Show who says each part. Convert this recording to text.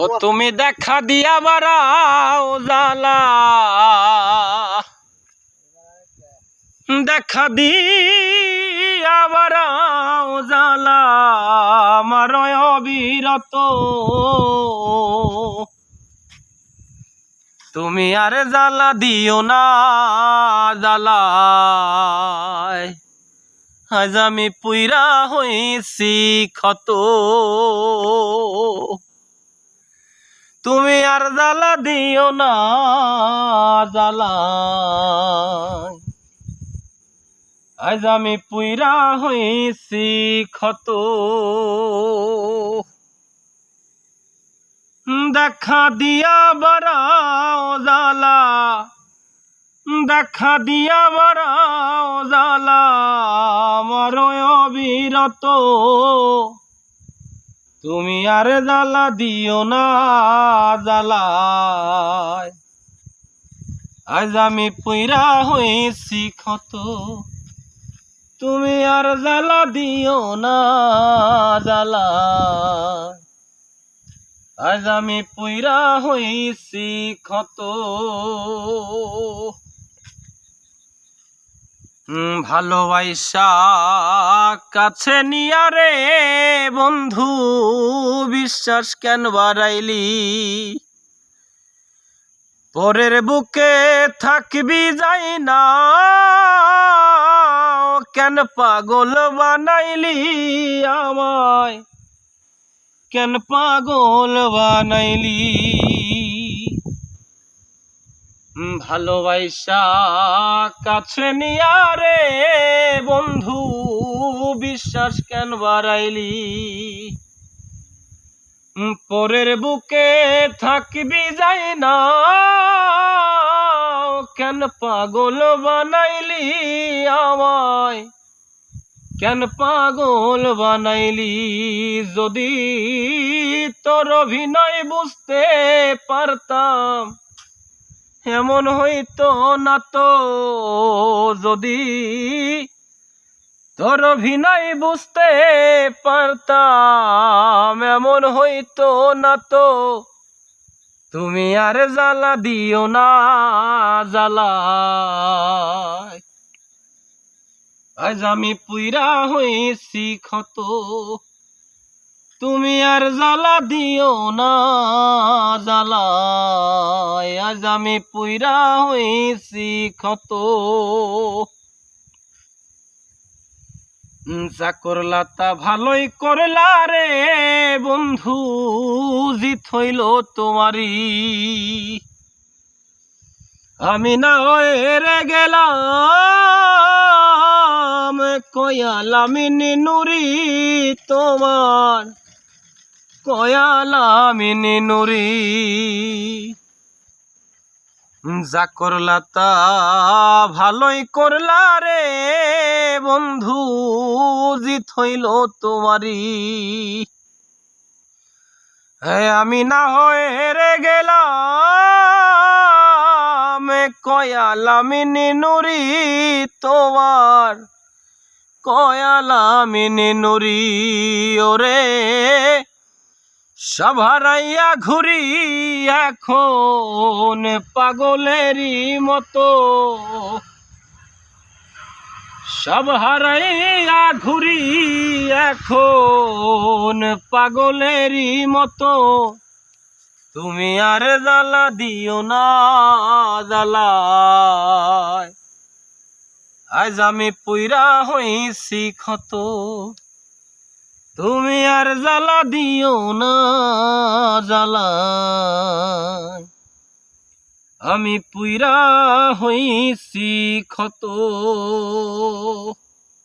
Speaker 1: ও তুমি দেখা দিয়া বাড়াও জ্বালা, দেখা দিয়া বাড়াও জ্বালা আমার অবিরত। তুমি আর জ্বালা দিও না জ্বালায়, আজ আমি পুইরা হইছি ক্ষত। তুমি আর জ্বালা দিও না জ্বালায়, আজ আমি পুইরা হইছি ক্ষত। দেখা দিয়া বাড়াও জ্বালা, দেখা দিয়া বাড়াও জ্বালা আমার অবিরত। তুমি আর জ্বালা দিও না জ্বালায়, আজ আমি পুইরা হইছি ক্ষত। তুমি আর জ্বালা দিও না জ্বালায়, আজ আমি পুইরা হইছি ক্ষত। ভালোবাসা কাছে নিয়া রে বন্ধু, বিশ্বাস কেন বাড়াইলি? পরের বুকে থাকবি যাই না, কেন পাগল বানাইলি আমায়, কেন পাগল বানাইলি? ভালোবাসা কাছে নিয়া রে বন্ধু, বিশ্বাস কেন বাড়াইলি? পরের বুকে থাকবি যাই না, কেন পাগল বানাইলি আমায়, কেন পাগল বানাইলি? যদি তোর অভিনয় বুঝতে পারতাম এমন হইতো না তো। যদি তোর অভিনয় বুঝতে পারতাম এমন হইতো না তো। তুমি আর জ্বালা দিও না জ্বালায়, আজ আমি পুইরা হইছি ক্ষত। তুমি আর জ্বালা দিও না জ্বালায়, আজ আমি পুইরা হইছি ক্ষত। চাকর লাতা ভালোই করলা রে বন্ধু, জিত হইল তোমারি। আমি না হয়ে গেলাম কয়ালামিনী নুরি তোমার, কয়ালামিনী নুরি। যা করলা তা ভালোই করলা রে বন্ধু, জিত হইল তোমারি। আমি না হয়ে গেলাম কয়ালামিনী নুরি তোমার, কয়ালামিনী নুরি। ওরে সব হারাইয়া ঘুরি এখন পাগলেরই মতো, সব হারাইয়া ঘুরি এখন পাগলেরই মতো। তুমি আর জ্বালা দিও না জ্বালায়, আজ আমি পুইরা হইছি ক্ষত। তুমি আর জ্বালা দিও না জ্বালায়, আমি পুইরা হইছি ক্ষত।